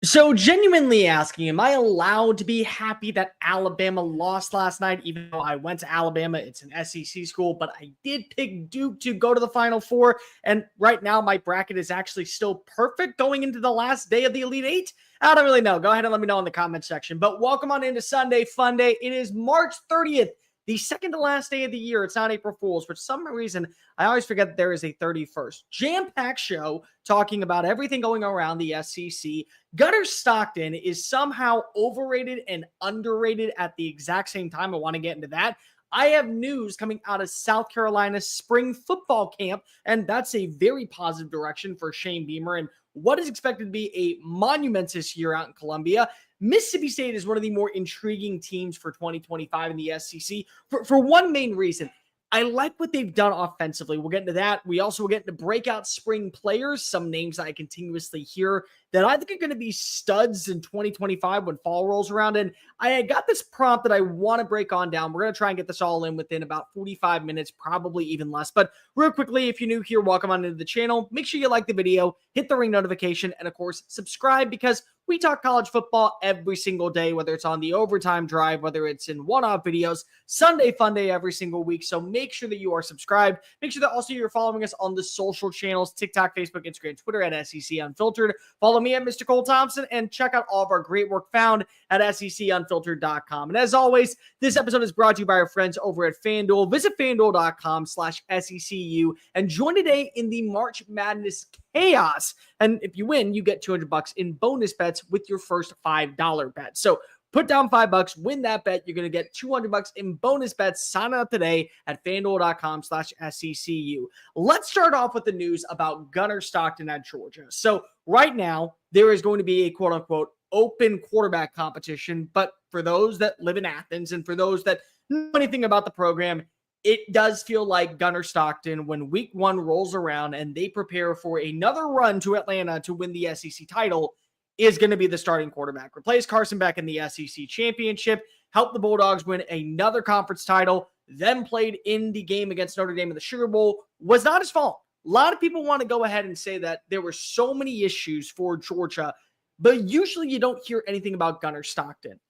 So genuinely asking, am I allowed to be happy that Alabama lost last night? Even though I went to Alabama, it's an SEC school, but I did pick Duke to go to the Final Four. And right now my bracket is actually still perfect going into the last day of the Elite Eight. I don't really know. Go ahead and let me know in the comment section. But welcome on into Sunday Funday. It is March 30th. The second to last day of the year. It's not April Fool's. For some reason, I always forget that there is a 31st. Jam-packed show talking about everything going around the SEC. Gunner Stockton is somehow overrated and underrated at the exact same time. I want to get into that. I have news coming out of South Carolina's spring football camp, and that's a very positive direction for Shane Beamer and what is expected to be a monumentous year out in Columbia. Mississippi State is one of the more intriguing teams for 2025 in the SEC for one main reason. I like what they've done offensively. We'll get into that. We also will get into breakout spring players, some names I continuously hear that I think are going to be studs in 2025 when fall rolls around. And I got this prompt that I want to break on down. We're going to try and get this all in within about 45 minutes, probably even less. But real quickly, if you're new here, welcome on into the channel. Make sure you like the video, hit the ring notification, and of course, subscribe because we talk college football every single day, whether it's on the overtime drive, whether it's in one-off videos, Sunday Funday every single week. So make sure that you are subscribed. Make sure that also you're following us on the social channels, TikTok, Facebook, Instagram, Twitter at SEC Unfiltered. Follow me at Mr. Cole Thompson and check out all of our great work found at secunfiltered.com. And as always, this episode is brought to you by our friends over at FANDUEL. Visit FANDUEL.com/SECU and join today in the March Madness chaos. And if you win, you get $200 in bonus bets with your first $5 bet. So put down $5, win that bet. You're going to get $200 in bonus bets. Sign up today at FANDUEL.com/SECU. Let's start off with the news about Gunner Stockton at Georgia. So right now, there is going to be a quote-unquote open quarterback competition. But for those that live in Athens and for those that know anything about the program, it does feel like Gunner Stockton, when week one rolls around and they prepare for another run to Atlanta to win the SEC title, is going to be the starting quarterback. Replace Carson Beck in the SEC championship, help the Bulldogs win another conference title, then played in the game against Notre Dame in the Sugar Bowl. Was not his fault. A lot of people want to go ahead and say that there were so many issues for Georgia, but usually you don't hear anything about Gunner Stockton.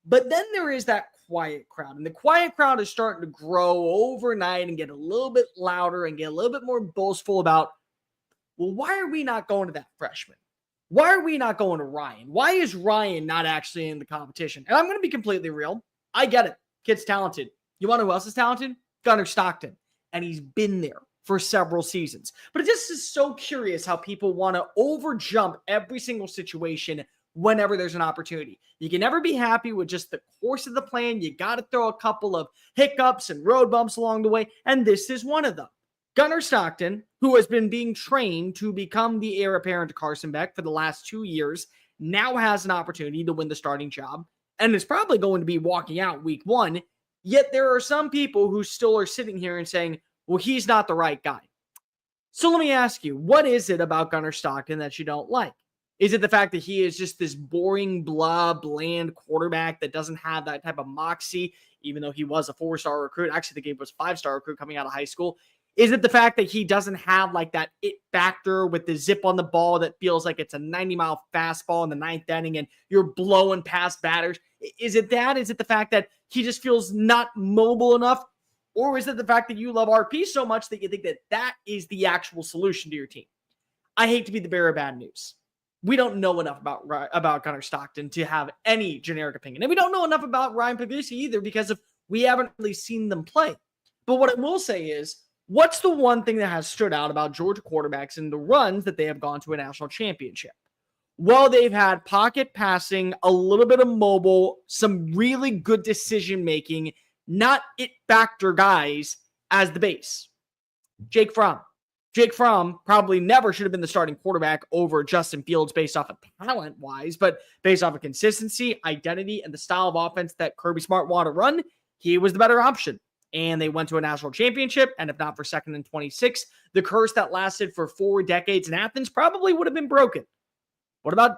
But then there is that quiet crowd, and the quiet crowd is starting to grow overnight and get a little bit louder and get a little bit more boastful about, well, why are we not going to that freshman? Why are we not going to Ryan? Why is Ryan not actually in the competition? And I'm going to be completely real. I get it. Kid's talented. You want to know who else is talented? Gunner Stockton. And he's been there for several seasons. But it just is so curious how people want to overjump every single situation whenever there's an opportunity. You can never be happy with just the course of the plan. You got to throw a couple of hiccups and road bumps along the way, and this is one of them. Gunner Stockton, who has been being trained to become the heir apparent to Carson Beck for the last 2 years, now has an opportunity to win the starting job, and is probably going to be walking out week one, yet there are some people who still are sitting here and saying, well, he's not the right guy. So let me ask you, what is it about Gunner Stockton that you don't like? Is it the fact that he is just this boring, bland quarterback that doesn't have that type of moxie, even though he was a 4-star recruit? Actually, the game was 5-star recruit coming out of high school. Is it the fact that he doesn't have like that it factor with the zip on the ball that feels like it's a 90-mile fastball in the ninth inning and you're blowing past batters? Is it that? Is it the fact that he just feels not mobile enough? Or is it the fact that you love RP so much that you think that that is the actual solution to your team? I hate to be the bearer of bad news. We don't know enough about Gunner Stockton to have any generic opinion. And we don't know enough about Ryan Pagliuca either because we haven't really seen them play. But what I will say is, what's the one thing that has stood out about Georgia quarterbacks in the runs that they have gone to a national championship? Well, they've had pocket passing, a little bit of mobile, some really good decision-making, not it factor guys as the base. Jake Fromm probably never should have been the starting quarterback over Justin Fields based off of talent-wise, but based off of consistency, identity, and the style of offense that Kirby Smart wanted to run, he was the better option. And they went to a national championship, and if not for 2nd and 26, the curse that lasted for 4 decades in Athens probably would have been broken. What about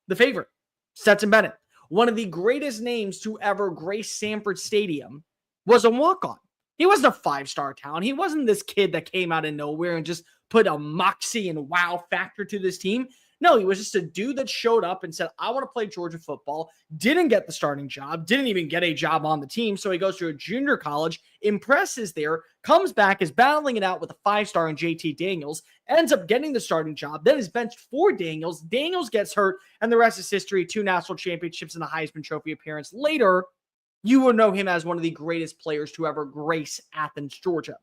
the favorite, Stetson Bennett? One of the greatest names to ever grace Sanford Stadium was a walk-on. He wasn't a 5-star talent. He wasn't this kid that came out of nowhere and just put a moxie and wow factor to this team. No, he was just a dude that showed up and said, I want to play Georgia football, didn't get the starting job, didn't even get a job on the team. So he goes to a junior college, impresses there, comes back, is battling it out with a 5-star in JT Daniels, ends up getting the starting job, then is benched for Daniels. Daniels gets hurt, and the rest is history. 2 national championships and a Heisman Trophy appearance later, you will know him as one of the greatest players to ever grace Athens, Georgia.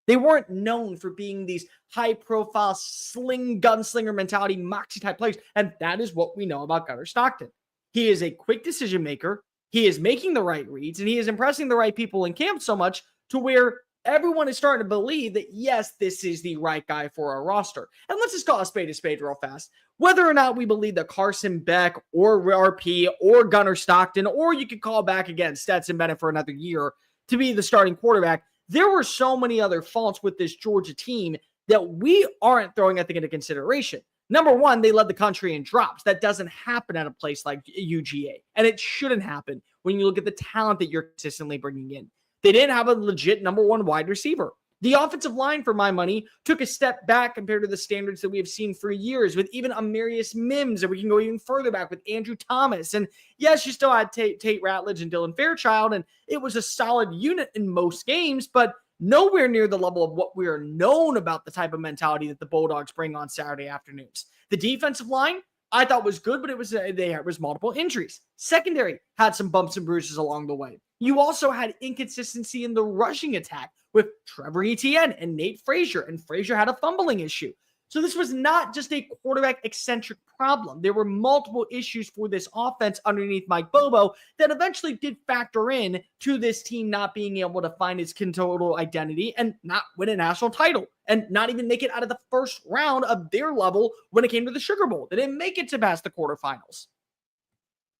They weren't known for being these high-profile gunslinger mentality, moxie-type players, and that is what we know about Gunnar Stockton. He is a quick decision maker. He is making the right reads, and he is impressing the right people in camp so much to where everyone is starting to believe that, yes, this is the right guy for our roster. And let's just call a spade real fast. Whether or not we believe that Carson Beck or RP or Gunnar Stockton, or you could call back again Stetson Bennett for another year to be the starting quarterback, there were so many other faults with this Georgia team that we aren't throwing anything into consideration. Number one, they led the country in drops. That doesn't happen at a place like UGA, and it shouldn't happen when you look at the talent that you're consistently bringing in. They didn't have a legit number 1 wide receiver. The offensive line, for my money, took a step back compared to the standards that we have seen for years with even Amarius Mims, and we can go even further back with Andrew Thomas. And yes, you still had Tate Ratledge and Dylan Fairchild, and it was a solid unit in most games, but nowhere near the level of what we are known about the type of mentality that the Bulldogs bring on Saturday afternoons. The defensive line, I thought was good, but it was multiple injuries. Secondary had some bumps and bruises along the way. You also had inconsistency in the rushing attack with Trevor Etienne and Nate Frazier, and Frazier had a fumbling issue. So this was not just a quarterback eccentric problem. There were multiple issues for this offense underneath Mike Bobo that eventually did factor in to this team not being able to find its total identity and not win a national title and not even make it out of the first round of their level when it came to the Sugar Bowl. They didn't make it to past the quarterfinals.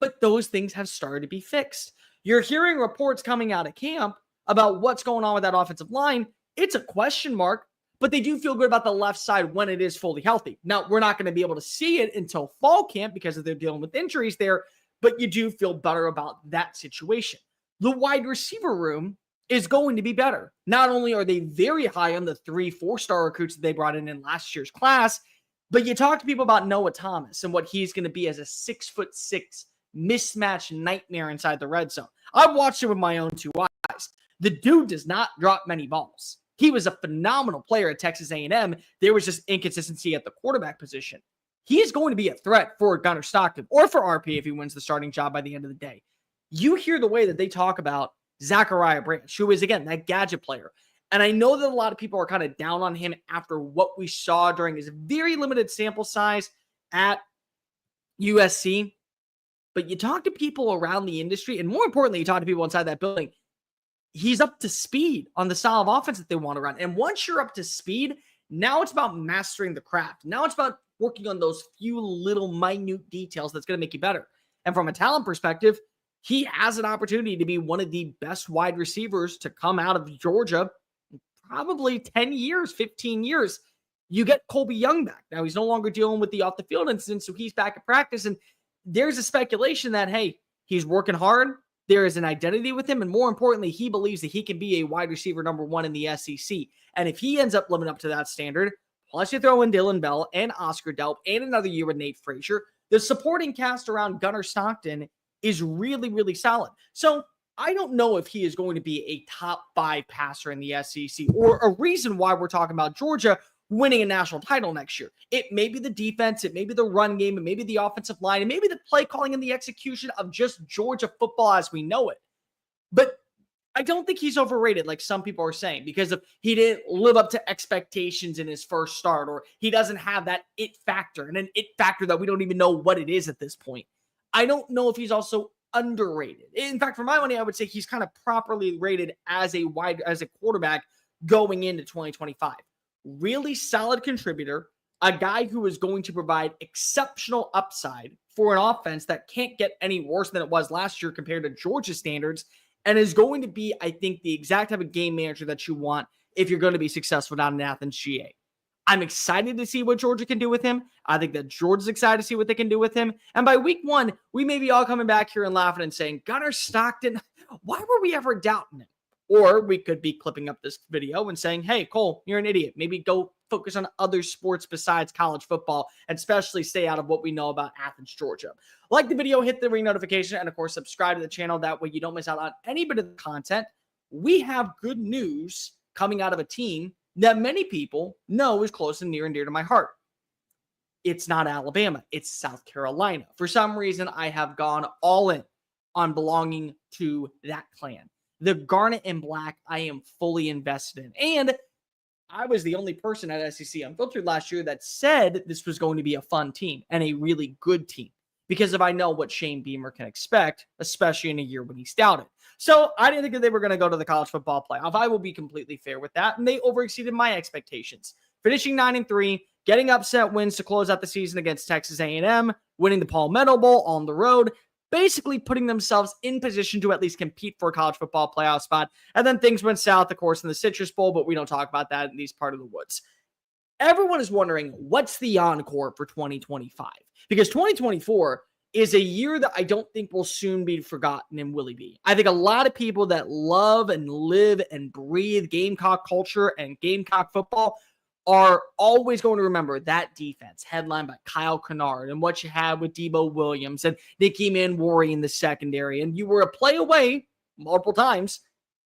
But those things have started to be fixed. You're hearing reports coming out of camp about what's going on with that offensive line. It's a question mark, but they do feel good about the left side when it is fully healthy. Now, we're not going to be able to see it until fall camp because they're dealing with injuries there, but you do feel better about that situation. The wide receiver room is going to be better. Not only are they very high on the 3-4-star recruits that they brought in last year's class, but you talk to people about Noah Thomas and what he's going to be as a 6'6" mismatch nightmare inside the red zone. I've watched it with my own 2 eyes. The dude does not drop many balls. He was a phenomenal player at Texas A&M. There was just inconsistency at the quarterback position. He is going to be a threat for Gunnar Stockton or for RP if he wins the starting job by the end of the day. You hear the way that they talk about Zachariah Branch, who is, again, that gadget player. And I know that a lot of people are kind of down on him after what we saw during his very limited sample size at USC. But you talk to people around the industry, and more importantly, you talk to people inside that building, he's up to speed on the style of offense that they want to run. And once you're up to speed, now it's about mastering the craft. Now it's about working on those few little minute details that's going to make you better. And from a talent perspective, he has an opportunity to be one of the best wide receivers to come out of Georgia in probably 10 years, 15 years. You get Colby Young back. Now he's no longer dealing with the off the field incident, so he's back at practice. And there's a speculation that, hey, he's working hard. There is an identity with him. And more importantly, he believes that he can be a wide receiver number 1 in the SEC. And if he ends up living up to that standard, plus you throw in Dylan Bell and Oscar Delp and another year with Nate Frazier, the supporting cast around Gunnar Stockton is really, really solid. So I don't know if he is going to be a top 5 passer in the SEC or a reason why we're talking about Georgia winning a national title next year. It may be the defense, it may be the run game, it may be the offensive line, it may be the play calling and the execution of just Georgia football as we know it. But I don't think he's overrated like some people are saying because of he didn't live up to expectations in his first start, or he doesn't have that it factor, and an it factor that we don't even know what it is at this point. I don't know if he's also underrated. In fact, for my money, I would say he's kind of properly rated as a quarterback going into 2025. Really solid contributor, a guy who is going to provide exceptional upside for an offense that can't get any worse than it was last year compared to Georgia standards, and is going to be, I think, the exact type of game manager that you want if you're going to be successful down in Athens, GA. I'm excited to see what Georgia can do with him. I think that Georgia's excited to see what they can do with him. And by week 1, we may be all coming back here and laughing and saying, Gunnar Stockton, why were we ever doubting him? Or we could be clipping up this video and saying, hey, Cole, you're an idiot. Maybe go focus on other sports besides college football, and especially stay out of what we know about Athens, Georgia. Like the video, hit the ring notification, and of course, subscribe to the channel. That way you don't miss out on any bit of the content. We have good news coming out of a team that many people know is close and near and dear to my heart. It's not Alabama. It's South Carolina. For some reason, I have gone all in on belonging to that clan. The Garnet and Black, I am fully invested in. And I was the only person at SEC Unfiltered last year that said this was going to be a fun team and a really good team, because if I know what Shane Beamer can expect, especially in a year when he's doubted. So I didn't think that they were going to go to the college football playoff. I will be completely fair with that. And they overexceeded my expectations. Finishing 9-3, getting upset wins to close out the season against Texas A&M, winning the Palmetto Bowl on the road, basically putting themselves in position to at least compete for a college football playoff spot. And then things went south, of course, in the Citrus Bowl, but we don't talk about that in these part of the woods. Everyone is wondering, what's the encore for 2025? Because 2024 is a year that I don't think will soon be forgotten in Willie B. I think a lot of people that love and live and breathe Gamecock culture and Gamecock football are always going to remember that defense headlined by Kyle Kennard and what you had with Debo Williams and Nicky Manwari in the secondary. And you were a play away multiple times,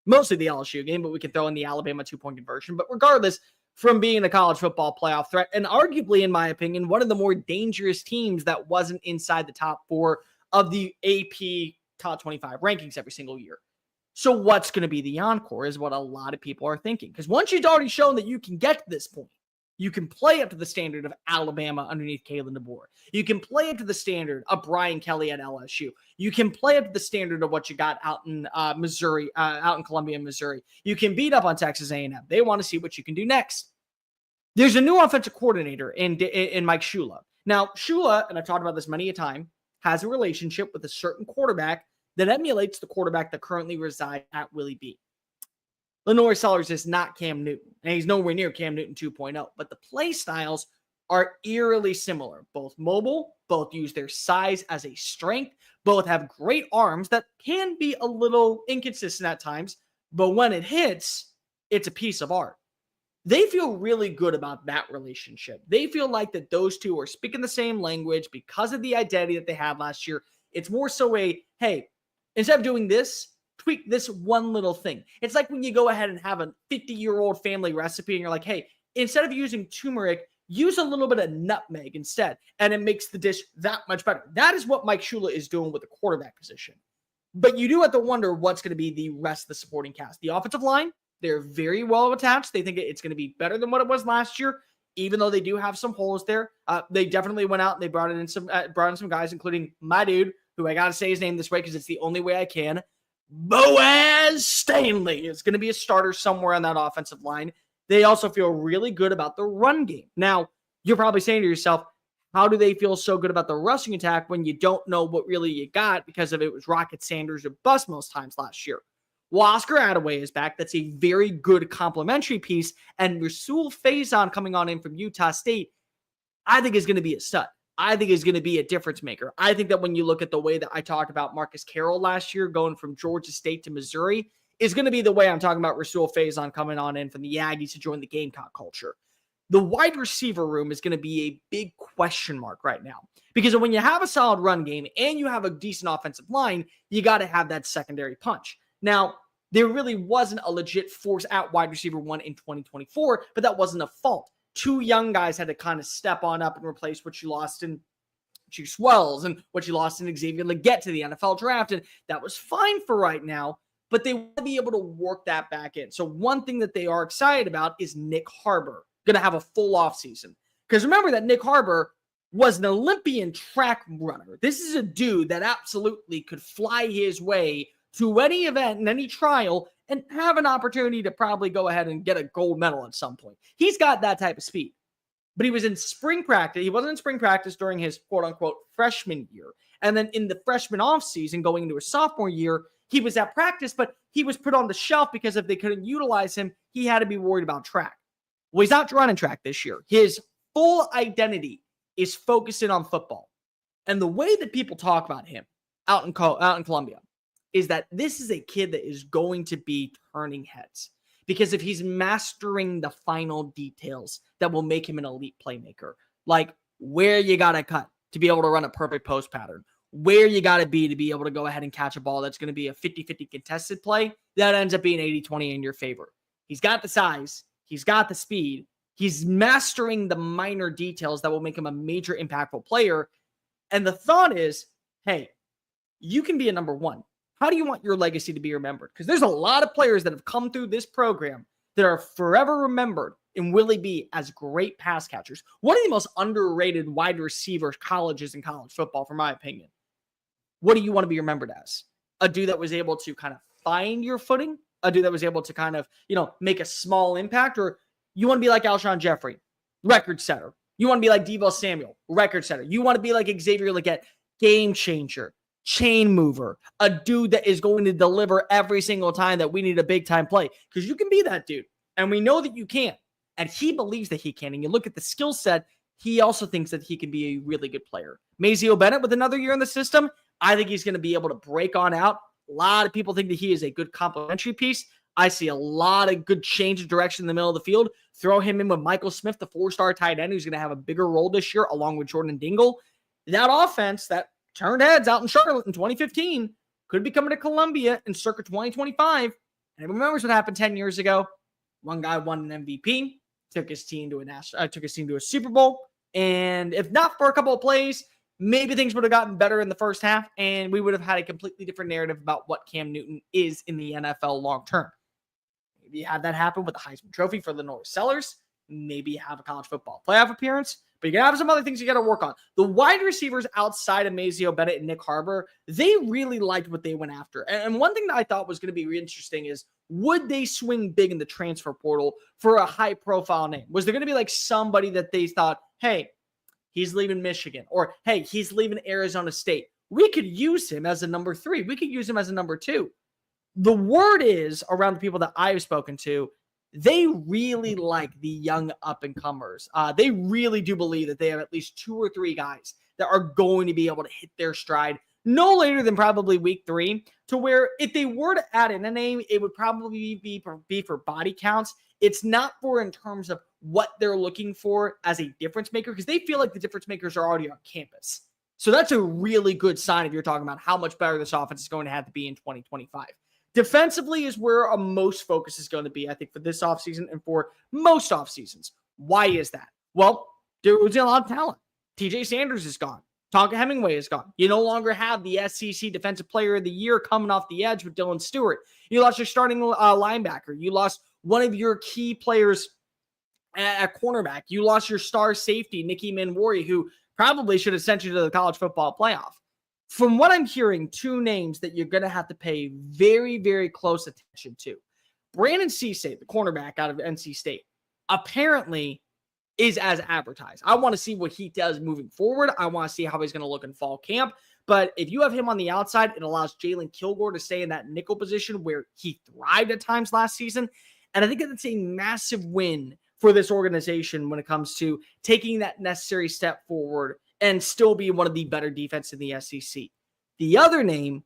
mostly the LSU game, but we can throw in the Alabama 2-point conversion. But regardless, from being a college football playoff threat, and arguably, in my opinion, one of the more dangerous teams that wasn't inside the top 4 of the AP top 25 rankings every single year. So what's going to be the encore is what a lot of people are thinking. Because once you've already shown that you can get to this point, you can play up to the standard of Alabama underneath Kalen DeBoer. You can play up to the standard of Brian Kelly at LSU. You can play up to the standard of what you got out in Missouri, out in Columbia, Missouri. You can beat up on Texas A&M. They want to see what you can do next. There's a new offensive coordinator in Mike Shula. Now, Shula, and I've talked about this many a time, has a relationship with a certain quarterback that emulates the quarterback that currently resides at Willie B. Lenore Sellers is not Cam Newton, and he's nowhere near Cam Newton 2.0, but the play styles are eerily similar. Both mobile, both use their size as a strength, both have great arms that can be a little inconsistent at times, but when it hits, it's a piece of art. They feel really good about that relationship. They feel like that those two are speaking the same language because of the identity that they had last year. It's more so a, hey, instead of doing this, tweak this one little thing. It's like when you go ahead and have a 50-year-old family recipe and you're like, hey, instead of using turmeric, use a little bit of nutmeg instead, and it makes the dish that much better. That is what Mike Shula is doing with the quarterback position. But you do have to wonder what's going to be the rest of the supporting cast. The offensive line, they're very well attached. They think it's going to be better than what it was last year, even though they do have some holes there. They definitely went out and they brought in some guys, including my dude, who I got to say his name this way because it's the only way I can. Boaz Stanley is going to be a starter somewhere on that offensive line. They also feel really good about the run game. Now, you're probably saying to yourself, how do they feel so good about the rushing attack when you don't know what really you got because of it was Rocket Sanders or bust most times last year? Well, Oscar Attaway is back. That's a very good complementary piece. And Rasul Faison coming on in from Utah State, I think is going to be a stud. I think is going to be a difference maker. I think that when you look at the way that I talked about Marcus Carroll last year, going from Georgia State to Missouri, is going to be the way I'm talking about Rasul Faison coming on in from the Aggies to join the Gamecock culture. The wide receiver room is going to be a big question mark right now. Because when you have a solid run game and you have a decent offensive line, you got to have that secondary punch. Now, there really wasn't a legit force at wide receiver 1 in 2024, but that wasn't a fault. 2 young guys had to kind of step on up and replace what you lost in Juice Wells and what you lost in Xavier Legette to the NFL draft. And that was fine for right now, but they want to be able to work that back in. So one thing that they are excited about is Nick Harbor going to have a full offseason. Because remember that Nick Harbor was an Olympian track runner. This is a dude that absolutely could fly his way to any event and any trial and have an opportunity to probably go ahead and get a gold medal at some point. He's got that type of speed. But he was in spring practice. He wasn't in spring practice during his quote-unquote freshman year. And then in the freshman offseason, going into his sophomore year, he was at practice, but he was put on the shelf because if they couldn't utilize him, he had to be worried about track. Well, he's not running track this year. His full identity is focusing on football. And the way that people talk about him out in Columbia, is that this is a kid that is going to be turning heads. Because if he's mastering the final details that will make him an elite playmaker, like where you got to cut to be able to run a perfect post pattern, where you got to be able to go ahead and catch a ball that's going to be a 50-50 contested play, that ends up being 80-20 in your favor. He's got the size. He's got the speed. He's mastering the minor details that will make him a major impactful player. And the thought is, hey, you can be a number one. How do you want your legacy to be remembered? Because there's a lot of players that have come through this program that are forever remembered and will be as great pass catchers. One of the most underrated wide receiver colleges in college football, for my opinion. What do you want to be remembered as? A dude that was able to kind of find your footing? A dude that was able to kind of, make a small impact? Or you want to be like Alshon Jeffrey, record setter? You want to be like Deebo Samuel, record setter? You want to be like Xavier Legette, game changer, chain mover, a dude that is going to deliver every single time that we need a big time play? Because you can be that dude. And we know that you can. And he believes that he can. And you look at the skill set, he also thinks that he can be a really good player. Mazeo Bennett with another year in the system, I think he's going to be able to break on out. A lot of people think that he is a good complementary piece. I see a lot of good change of direction in the middle of the field. Throw him in with Michael Smith, the 4-star tight end, who's going to have a bigger role this year, along with Jordan Dingle. That offense that turned heads out in Charlotte in 2015 could be coming to Columbia in circa 2025. And everyone remembers what happened 10 years ago. One guy won an MVP, took his team to a Super Bowl. And if not for a couple of plays, maybe things would have gotten better in the first half, and we would have had a completely different narrative about what Cam Newton is in the NFL long term. Maybe you have that happen with the Heisman Trophy for the Norris Sellers. Maybe you have a college football playoff appearance, but you got to have some other things you got to work on. The wide receivers outside of Mazeo Bennett and Nick Harbor, they really liked what they went after. And one thing that I thought was going to be really interesting is, would they swing big in the transfer portal for a high-profile name? Was there going to be like somebody that they thought, hey, he's leaving Michigan, or hey, he's leaving Arizona State, we could use him as a number 3. We could use him as a number 2. The word is around the people that I've spoken to, they really like the young up-and-comers. They really do believe that they have at least 2 or 3 guys that are going to be able to hit their stride no later than probably week 3, to where if they were to add in a name, it would probably be for body counts. It's not for in terms of what they're looking for as a difference maker, because they feel like the difference makers are already on campus. So that's a really good sign if you're talking about how much better this offense is going to have to be in 2025. Defensively is where most focus is going to be, I think, for this offseason and for most offseasons. Why is that? Well, there was a lot of talent. TJ Sanders is gone. Tonka Hemingway is gone. You no longer have the SEC Defensive Player of the Year coming off the edge with Dylan Stewart. You lost your starting linebacker. You lost one of your key players at cornerback. You lost your star safety, Nicky Manwari, who probably should have sent you to the college football playoff. From what I'm hearing, 2 names that you're going to have to pay very, very close attention to. Brandon Cisse, the cornerback out of NC State, apparently is as advertised. I want to see what he does moving forward. I want to see how he's going to look in fall camp. But if you have him on the outside, it allows Jalen Kilgore to stay in that nickel position where he thrived at times last season. And I think that's a massive win for this organization when it comes to taking that necessary step forward and still be one of the better defense in the SEC. The other name,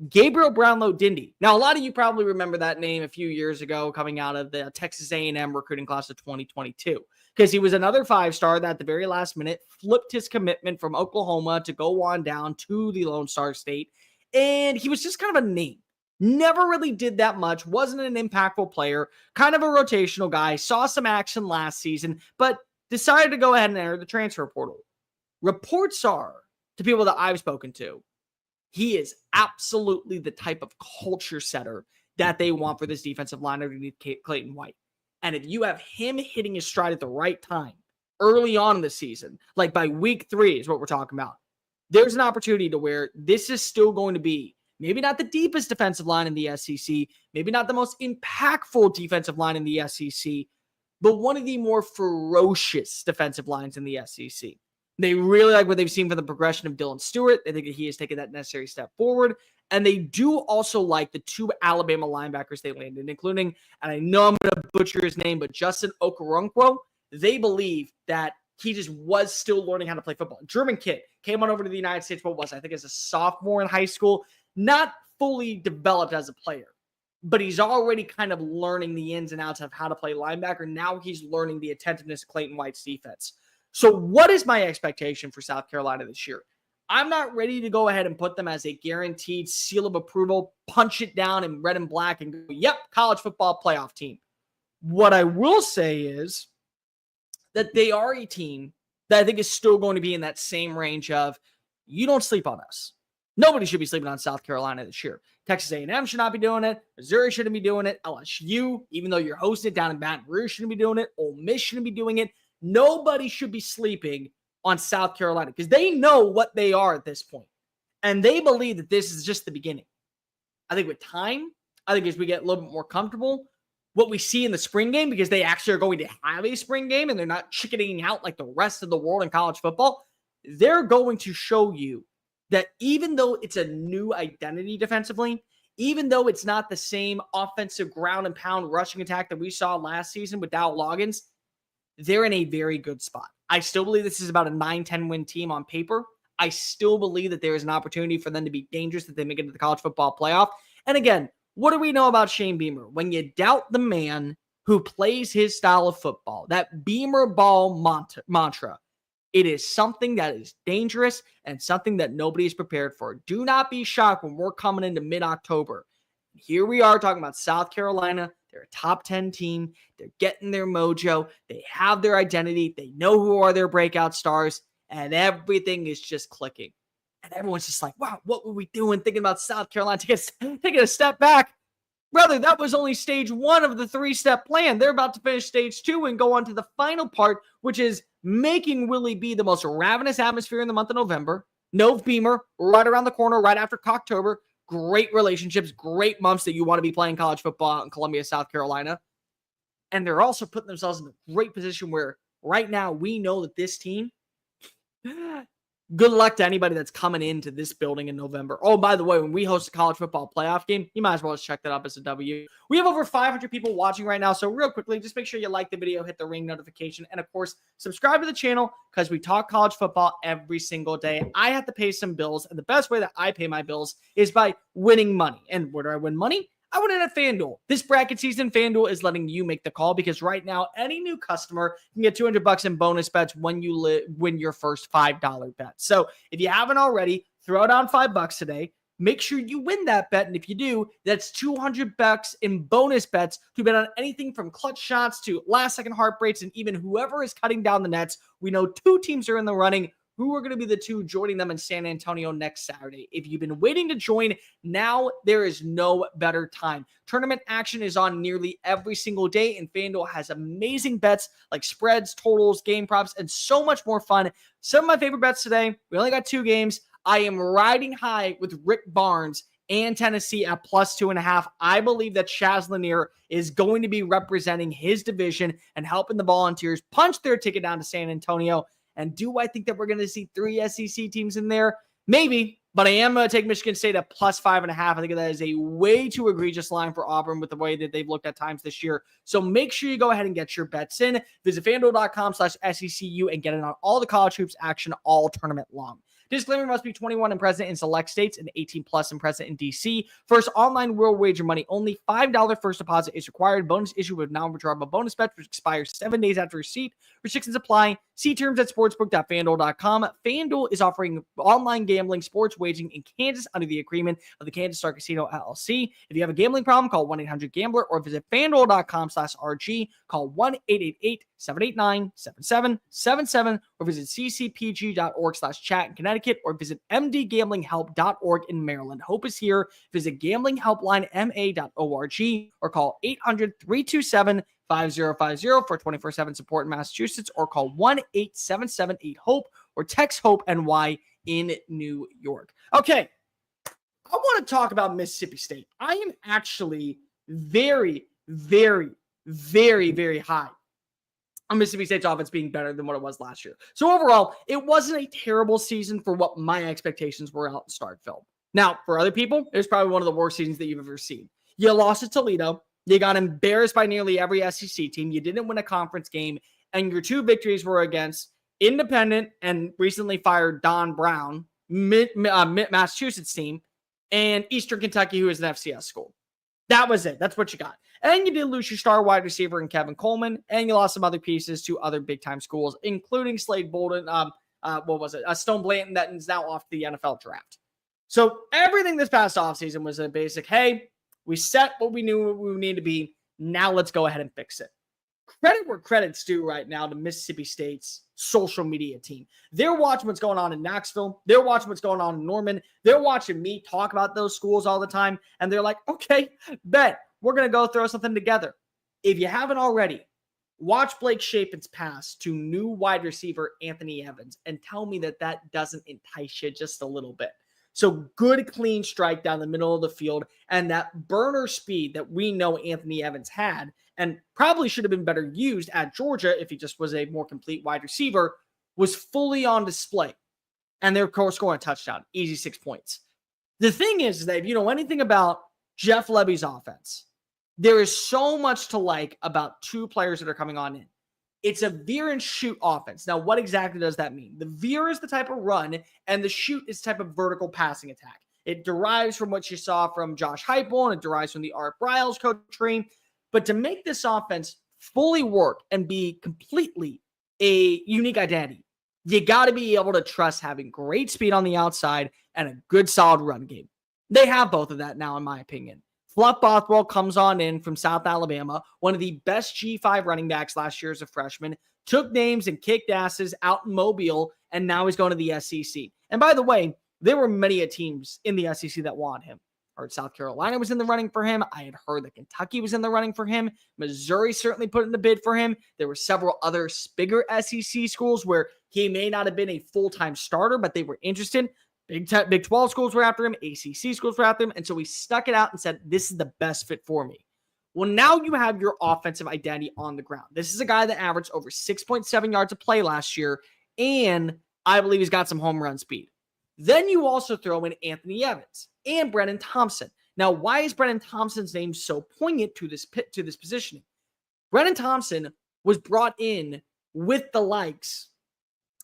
Gabriel Brownlow-Dindy. Now, a lot of you probably remember that name a few years ago coming out of the Texas A&M recruiting class of 2022, because he was another 5-star that at the very last minute flipped his commitment from Oklahoma to go on down to the Lone Star State. And he was just kind of a name. Never really did that much, wasn't an impactful player, kind of a rotational guy, saw some action last season, but decided to go ahead and enter the transfer portal. Reports are, to people that I've spoken to, he is absolutely the type of culture setter that they want for this defensive line underneath Clayton White. And if you have him hitting his stride at the right time, early on in the season, like by week 3 is what we're talking about, there's an opportunity to where this is still going to be maybe not the deepest defensive line in the SEC, maybe not the most impactful defensive line in the SEC, but one of the more ferocious defensive lines in the SEC. They really like what they've seen from the progression of Dylan Stewart. They think that he has taken that necessary step forward. And they do also like the 2 Alabama linebackers they landed, including, and I know I'm going to butcher his name, but Justin Okoronkwo. They believe that he just was still learning how to play football. German kid, came on over to the United States, I think as a sophomore in high school. Not fully developed as a player, but he's already kind of learning the ins and outs of how to play linebacker. Now he's learning the attentiveness of Clayton White's defense. So what is my expectation for South Carolina this year? I'm not ready to go ahead and put them as a guaranteed seal of approval, punch it down in red and black and go, yep, college football playoff team. What I will say is that they are a team that I think is still going to be in that same range of, you don't sleep on us. Nobody should be sleeping on South Carolina this year. Texas A&M should not be doing it. Missouri shouldn't be doing it. LSU, even though you're hosting it down in Baton Rouge, shouldn't be doing it. Ole Miss shouldn't be doing it. Nobody should be sleeping on South Carolina because they know what they are at this point. And they believe that this is just the beginning. I think with time, I think as we get a little bit more comfortable, what we see in the spring game, because they actually are going to have a spring game and they're not chickening out like the rest of the world in college football, they're going to show you that even though it's a new identity defensively, even though it's not the same offensive ground and pound rushing attack that we saw last season with Dow Loggins, they're in a very good spot. I still believe this is about a 9-10 win team on paper. I still believe that there is an opportunity for them to be dangerous if they make it to the college football playoff. And again, what do we know about Shane Beamer? When you doubt the man who plays his style of football, that Beamer ball mantra, it is something that is dangerous and something that nobody is prepared for. Do not be shocked when we're coming into mid-October. Here we are talking about South Carolina. They're a top 10 team. They're getting their mojo. They have their identity. They know who are their breakout stars, and everything is just clicking. And everyone's just like, wow, what were we doing thinking about South Carolina? Taking a step back. Brother, that was only stage 1 of the 3-step plan. They're about to finish stage 2 and go on to the final part, which is making Willie B the most ravenous atmosphere in the month of November. No Beamer, right around the corner, right after Cocktober. Great relationships, great months that you want to be playing college football out in Columbia, South Carolina. And they're also putting themselves in a great position where right now we know that this team, good luck to anybody that's coming into this building in November. Oh, by the way, when we host a college football playoff game, you might as well just check that up as a W. We have over 500 people watching right now. So real quickly, just make sure you like the video, hit the ring notification, and of course, subscribe to the channel because we talk college football every single day. I have to pay some bills, and the best way that I pay my bills is by winning money. And where do I win money? I win it at FanDuel. This bracket season, FanDuel is letting you make the call because right now, any new customer can get $200 in bonus bets when you win your first $5 bet. So if you haven't already, throw down $5 today. Make sure you win that bet. And if you do, that's $200 in bonus bets to bet on anything from clutch shots to last-second heartbreaks and even whoever is cutting down the nets. We know 2 teams are in the running. Who are going to be the 2 joining them in San Antonio next Saturday? If you've been waiting to join, now there is no better time. Tournament action is on nearly every single day, and FanDuel has amazing bets like spreads, totals, game props, and so much more fun. Some of my favorite bets today, we only got 2 games. I am riding high with Rick Barnes and Tennessee at +2.5. I believe that Chaz Lanier is going to be representing his division and helping the Volunteers punch their ticket down to San Antonio. And do I think that we're going to see 3 SEC teams in there? Maybe, but I am going to take Michigan State at +5.5. I think that is a way too egregious line for Auburn with the way that they've looked at times this year. So make sure you go ahead and get your bets in. Visit FanDuel.com/SECU and get in on all the college hoops action all tournament long. Disclaimer: must be 21 and present in select states and 18 plus and present in DC. First online real wager money only. $5 first deposit is required. Bonus issue with non-withdrawable bonus bets, which expires 7 days after receipt. Restrictions apply. See terms at sportsbook.fanduel.com. FanDuel is offering online gambling, sports wagering in Kansas under the agreement of the Kansas Star Casino LLC. If you have a gambling problem, call 1-800-GAMBLER or visit FanDuel.com/RG. Call 1-888-789-7777 or visit ccpg.org/chat in Connecticut or visit mdgamblinghelp.org in Maryland. Hope is here. Visit gamblinghelplinema.org or call 800-327-5050 for 24/7 support in Massachusetts or call 1-877-8-HOPE or text HOPE NY in New York. Okay, I want to talk about Mississippi State. I am actually very, very, very, very high on Mississippi State's offense being better than what it was last year. So overall, it wasn't a terrible season for what my expectations were out in Starkville. Now, for other people, it was probably one of the worst seasons that you've ever seen. You lost to Toledo. You got embarrassed by nearly every SEC team. You didn't win a conference game. And your 2 victories were against independent and recently fired Don Brown, Massachusetts team, and Eastern Kentucky, who is an FCS school. That was it. That's what you got. And you did lose your star wide receiver in Kevin Coleman, and you lost some other pieces to other big-time schools, including Slade Bolden, Stone Blanton, that is now off the NFL draft. So everything this past offseason was a basic, hey, we set what we knew we need to be. Now let's go ahead and fix it. Credit where credit's due right now to Mississippi State's social media team. They're watching what's going on in Knoxville. They're watching what's going on in Norman. They're watching me talk about those schools all the time. And they're like, okay, bet we're going to go throw something together. If you haven't already, watch Blake Shapen's pass to new wide receiver Anthony Evans and tell me that that doesn't entice you just a little bit. So good, clean strike down the middle of the field, and that burner speed that we know Anthony Evans had and probably should have been better used at Georgia if he just was a more complete wide receiver, was fully on display. And they're, of course, scoring a touchdown. Easy 6 points. The thing is that if you know anything about Jeff Lebby's offense, there is so much to like about two players that are coming on in. It's a veer and shoot offense. Now, what exactly does that mean? The veer is the type of run, and the shoot is type of vertical passing attack. It derives from what you saw from Josh Heupel, and it derives from the Art Briles coach tree. But to make this offense fully work and be completely a unique identity, you got to be able to trust having great speed on the outside and a good, solid run game. They have both of that now, in my opinion. Fluff Bothwell comes on in from South Alabama, one of the best G5 running backs last year as a freshman, took names and kicked asses out in Mobile, and now he's going to the SEC. And by the way, there were many teams in the SEC that wanted him. I heard South Carolina was in the running for him. I had heard that Kentucky was in the running for him. Missouri certainly put in the bid for him. There were several other bigger SEC schools where he may not have been a full-time starter, but they were interested. Big 12 schools were after him. ACC schools were after him. And so he stuck it out and said, this is the best fit for me. Well, now you have your offensive identity on the ground. This is a guy that averaged over 6.7 yards a play last year, and I believe he's got some home run speed. Then you also throw in Anthony Evans and Brennan Thompson. Now, why is Brennan Thompson's name so poignant to this positioning? Brennan Thompson was brought in with the likes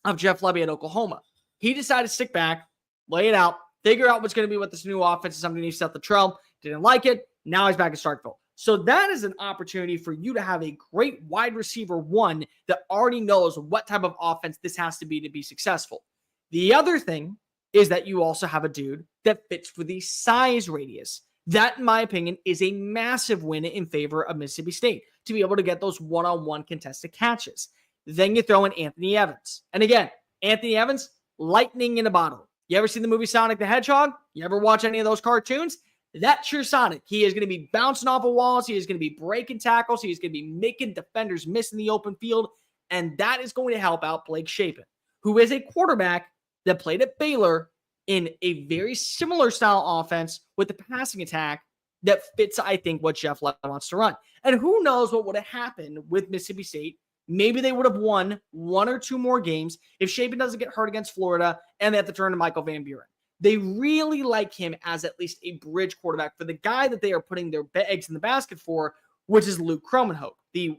of Jeff Lebby at Oklahoma. He decided to stick back, lay it out, figure out what's going to be with this new offense underneath Seth Luttrell. Didn't like it. Now he's back in Starkville. So that is an opportunity for you to have a great wide receiver one that already knows what type of offense this has to be successful. The other thing is that you also have a dude that fits for the size radius. That, in my opinion, is a massive win in favor of Mississippi State to be able to get those one-on-one contested catches. Then you throw in Anthony Evans. And again, Anthony Evans, lightning in a bottle. You ever seen the movie Sonic the Hedgehog? You ever watch any of those cartoons? That's your Sonic. He is going to be bouncing off of walls. He is going to be breaking tackles. He is going to be making defenders miss in the open field. And that is going to help out Blake Shapen, who is a quarterback that played at Baylor in a very similar style offense with the passing attack that fits, I think, what Jeff Lebby wants to run. And who knows what would have happened with Mississippi State. Maybe they would have won one or two more games if Shapen doesn't get hurt against Florida and they have to turn to Michael Van Buren. They really like him as at least a bridge quarterback for the guy that they are putting their eggs in the basket for, which is Luke Kromenhoek, the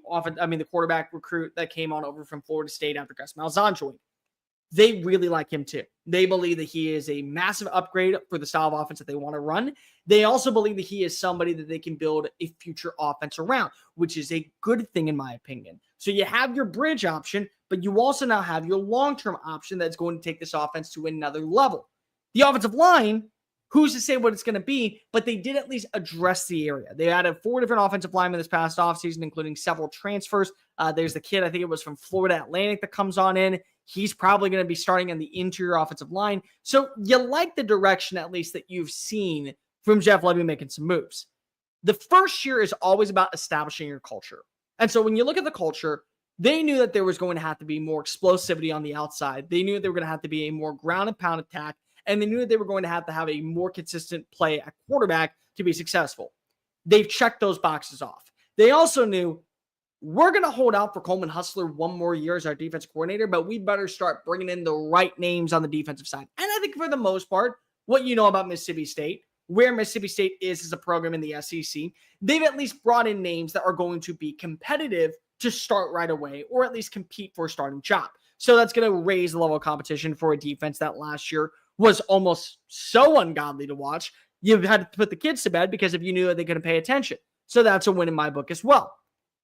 quarterback recruit that came on over from Florida State after Gus Malzahn joined. They really like him too. They believe that he is a massive upgrade for the style of offense that they want to run. They also believe that he is somebody that they can build a future offense around, which is a good thing in my opinion. So you have your bridge option, but you also now have your long-term option that's going to take this offense to another level. The offensive line, who's to say what it's going to be, but they did at least address the area. They added 4 different offensive linemen this past offseason, including several transfers. There's the kid, I think it was from Florida Atlantic, that comes on in. He's probably going to be starting on the interior offensive line. So you like the direction, at least, that you've seen from Jeff Lebby making some moves. The first year is always about establishing your culture. And so when you look at the culture, they knew that there was going to have to be more explosivity on the outside. They knew that there were going to have to be a more ground and pound attack. And they knew that they were going to have a more consistent play at quarterback to be successful. They've checked those boxes off. They also knew we're going to hold out for Coleman Hustler one more year as our defensive coordinator, but we better start bringing in the right names on the defensive side. And I think for the most part, what you know about Mississippi State, where Mississippi State is as a program in the SEC, they've at least brought in names that are going to be competitive to start right away, or at least compete for a starting job. So that's going to raise the level of competition for a defense that last year was almost so ungodly to watch. You had to put the kids to bed because if you knew that they couldn't pay attention. So that's a win in my book as well.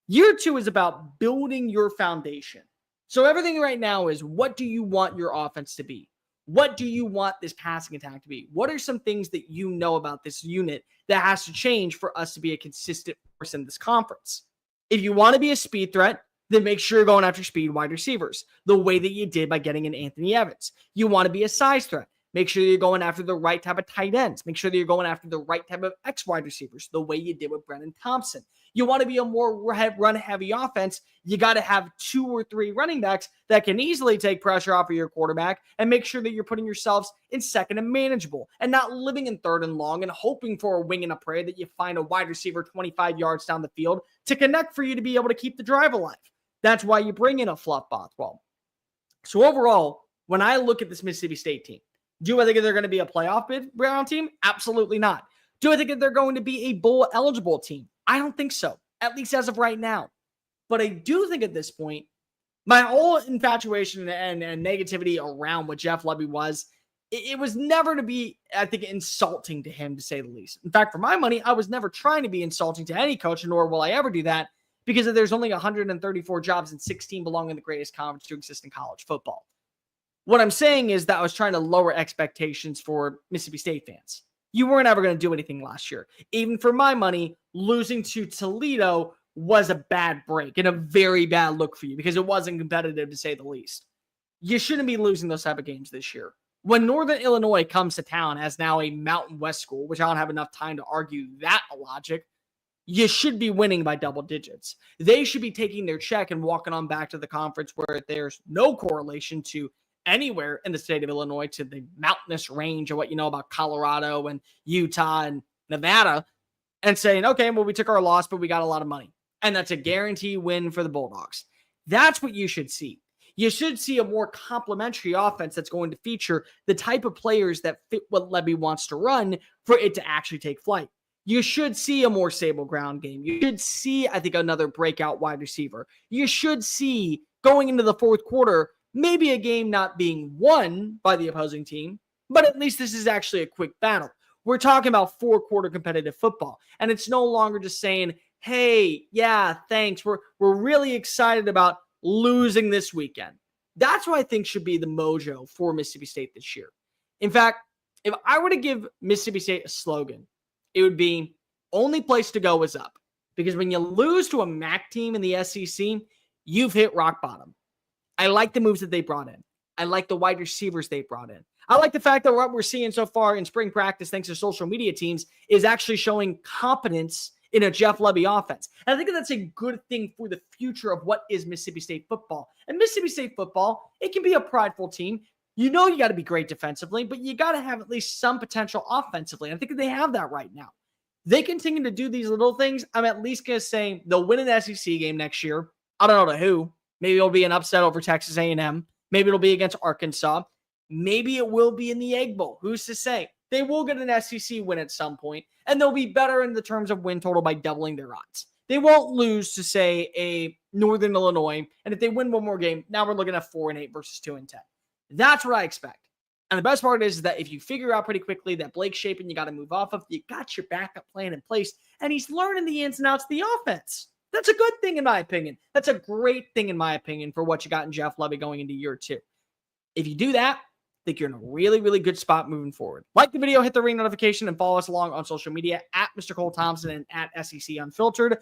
Year 2 is about building your foundation. So everything right now is, what do you want your offense to be? What do you want this passing attack to be? What are some things that you know about this unit that has to change for us to be a consistent force in this conference? If you want to be a speed threat, then make sure you're going after speed wide receivers the way that you did by getting in Anthony Evans. You want to be a size threat. Make sure you're going after the right type of tight ends. Make sure that you're going after the right type of X wide receivers, the way you did with Brennan Thompson. You want to be a more run-heavy offense. You got to have 2 or 3 running backs that can easily take pressure off of your quarterback and make sure that you're putting yourselves in second and manageable and not living in third and long and hoping for a wing and a prayer that you find a wide receiver 25 yards down the field to connect for you to be able to keep the drive alive. That's why you bring in a Fluff Bothwell. So overall, when I look at this Mississippi State team, do I think they're going to be a playoff bid round team? Absolutely not. Do I think that they're going to be a bowl eligible team? I don't think so, at least as of right now. But I do think at this point, my whole infatuation and negativity around what Jeff Lebby was, it was never to be, I think, insulting to him, to say the least. In fact, for my money, I was never trying to be insulting to any coach, nor will I ever do that, because there's only 134 jobs and 16 belong in the greatest conference to exist in college football. What I'm saying is that I was trying to lower expectations for Mississippi State fans. You weren't ever going to do anything last year. Even for my money, losing to Toledo was a bad break and a very bad look for you because it wasn't competitive, to say the least. You shouldn't be losing those type of games this year. When Northern Illinois comes to town as now a Mountain West school, which I don't have enough time to argue that logic, you should be winning by double digits. They should be taking their check and walking on back to the conference where there's no correlation to anywhere in the state of Illinois, to the mountainous range of what you know about Colorado and Utah and Nevada, and saying, okay, well, we took our loss, but we got a lot of money. And that's a guarantee win for the Bulldogs. That's what you should see. You should see a more complementary offense that's going to feature the type of players that fit what Lebby wants to run for it to actually take flight. You should see a more stable ground game. You should see, I think, another breakout wide receiver. You should see, going into the fourth quarter, maybe a game not being won by the opposing team, but at least this is actually a quick battle. We're talking about 4-quarter competitive football, and it's no longer just saying, hey, yeah, thanks. We're really excited about losing this weekend. That's what I think should be the mojo for Mississippi State this year. In fact, if I were to give Mississippi State a slogan, it would be, only place to go is up. Because when you lose to a MAC team in the SEC, you've hit rock bottom. I like the moves that they brought in. I like the wide receivers they brought in. I like the fact that what we're seeing so far in spring practice, thanks to social media teams, is actually showing competence in a Jeff Lebby offense. And I think that's a good thing for the future of what is Mississippi State football. And Mississippi State football, it can be a prideful team. You know you got to be great defensively, but you got to have at least some potential offensively. And I think they have that right now. They continue to do these little things. I'm at least going to say they'll win an SEC game next year. I don't know to who. Maybe it'll be an upset over Texas A&M. Maybe it'll be against Arkansas. Maybe it will be in the Egg Bowl. Who's to say? They will get an SEC win at some point, and they'll be better in the terms of win total by doubling their odds. They won't lose to, say, a Northern Illinois, and if they win one more game, now we're looking at 4-8 versus 2-10. That's what I expect. And the best part is that if you figure out pretty quickly that Blake Shapen you got to move off of, you got your backup plan in place, and he's learning the ins and outs of the offense. That's a good thing, in my opinion. That's a great thing, in my opinion, for what you got in Jeff Lebby going into year 2. If you do that, I think you're in a really, really good spot moving forward. Like the video, hit the ring notification, and follow us along on social media at Mr. Cole Thompson and at SEC Unfiltered.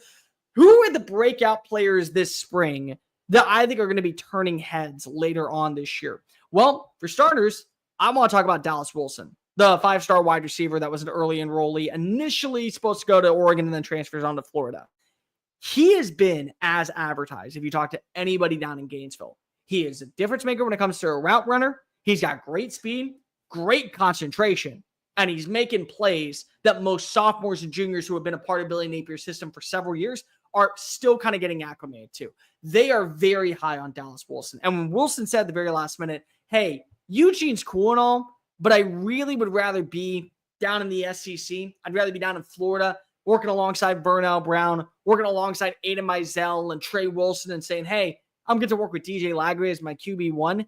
Who are the breakout players this spring that I think are going to be turning heads later on this year? Well, for starters, I want to talk about Dallas Wilson, the 5-star wide receiver that was an early enrollee, initially supposed to go to Oregon and then transfers on to Florida. He has been as advertised. If you talk to anybody down in Gainesville, he is a difference maker when it comes to a route runner. He's got great speed, great concentration, and he's making plays that most sophomores and juniors who have been a part of Billy Napier's system for several years are still kind of getting acclimated to. They are very high on Dallas Wilson. And when Wilson said at the very last minute, hey, Eugene's cool and all, but I really would rather be down in the SEC. I'd rather be down in Florida, working alongside Vernell Brown, working alongside Aiden Mizell and Trey Wilson, and saying, hey, I'm going to work with DJ Lagray as my QB1.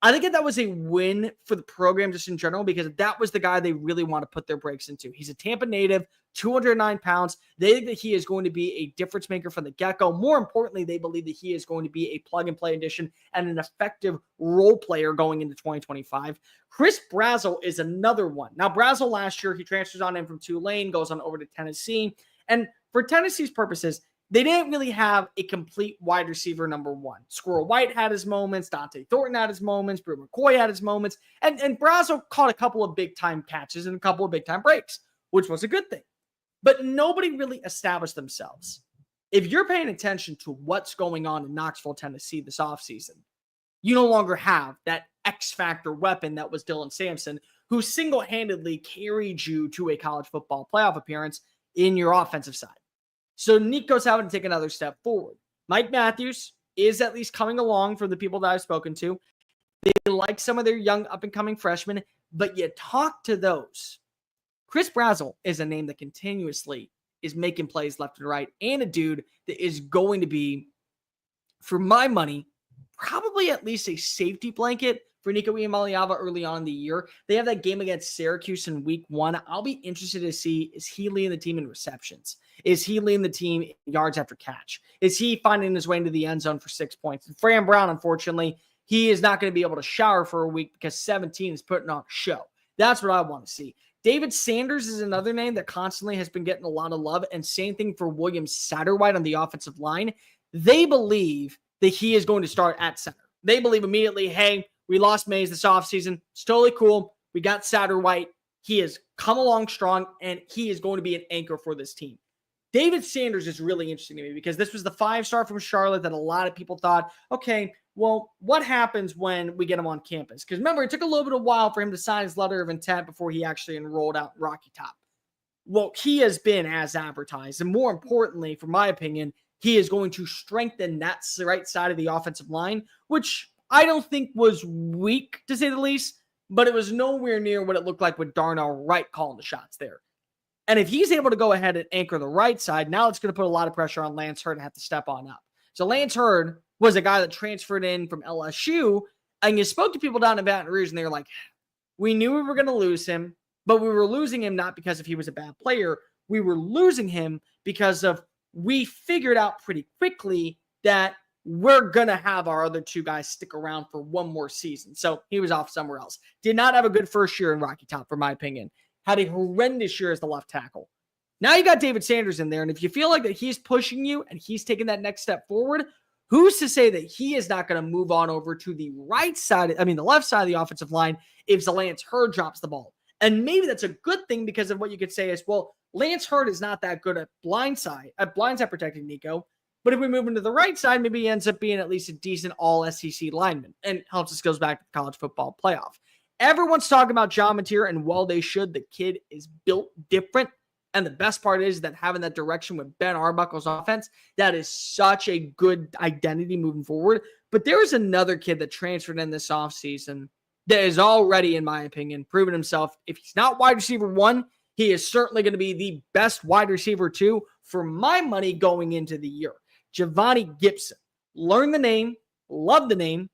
I think that was a win for the program just in general, because that was the guy they really want to put their brakes into. He's a Tampa native, 209 pounds. They think that he is going to be a difference maker from the get-go. More importantly, they believe that he is going to be a plug-and-play addition and an effective role player going into 2025. Chris Brazzell is another one. Now, Brazzell last year, he transfers on in from Tulane, goes on over to Tennessee. And for Tennessee's purposes, they didn't really have a complete wide receiver number one. Squirrel White had his moments. Dante Thornton had his moments. Brew McCoy had his moments. And Brazzell caught a couple of big-time catches and a couple of big-time breaks, which was a good thing. But nobody really established themselves. If you're paying attention to what's going on in Knoxville, Tennessee this offseason, you no longer have that X-factor weapon that was Dylan Sampson, who single-handedly carried you to a college football playoff appearance in your offensive side. So Nico's having to take another step forward. Mike Matthews is at least coming along from the people that I've spoken to. They like some of their young up-and-coming freshmen, but you talk to those. Chris Brazzell is a name that continuously is making plays left and right, and a dude that is going to be, for my money, probably at least a safety blanket for Nico Iamaleava early on in the year. They have that game against Syracuse in week 1. I'll be interested to see, is he leading the team in receptions? Is he leading the team in yards after catch? Is he finding his way into the end zone for 6 points? And Fran Brown, unfortunately, he is not going to be able to shower for a week because 17 is putting on a show. That's what I want to see. David Sanders is another name that constantly has been getting a lot of love, and same thing for William Satterwhite on the offensive line. They believe that he is going to start at center. They believe immediately, hey, we lost Mays this offseason. It's totally cool. We got Satterwhite. He has come along strong, and he is going to be an anchor for this team. David Sanders is really interesting to me because this was the 5-star from Charlotte that a lot of people thought, okay, well, what happens when we get him on campus? Because remember, it took a little bit of a while for him to sign his letter of intent before he actually enrolled out in Rocky Top. Well, he has been as advertised. And more importantly, from my opinion, he is going to strengthen that right side of the offensive line, which I don't think was weak, to say the least, but it was nowhere near what it looked like with Darnell Wright calling the shots there. And if he's able to go ahead and anchor the right side, now it's going to put a lot of pressure on Lance Hurd and have to step on up. So Lance Hurd was a guy that transferred in from LSU, and you spoke to people down in Baton Rouge, and they were like, we knew we were going to lose him, but we were losing him not because he was a bad player. We were losing him because of we figured out pretty quickly that we're going to have our other two guys stick around for one more season. So he was off somewhere else. Did not have a good first year in Rocky Top, for my opinion. Had a horrendous year as the left tackle. Now you got David Sanders in there, and if you feel like that he's pushing you and he's taking that next step forward, who's to say that he is not going to move on over to the right side, the left side of the offensive line if Lance Hurd drops the ball? And maybe that's a good thing because of what you could say is, well, Lance Hurd is not that good at blindside protecting Nico. But if we move into the right side, maybe he ends up being at least a decent all-SEC lineman and helps his skills back to the college football playoff. Everyone's talking about John Mateer, and while they should, the kid is built different. And the best part is that having that direction with Ben Arbuckle's offense, that is such a good identity moving forward. But there is another kid that transferred in this offseason that is already, in my opinion, proven himself. If he's not wide receiver 1, he is certainly going to be the best wide receiver 2 for my money going into the year. Giovanni Gibson. Learn the name, love the name,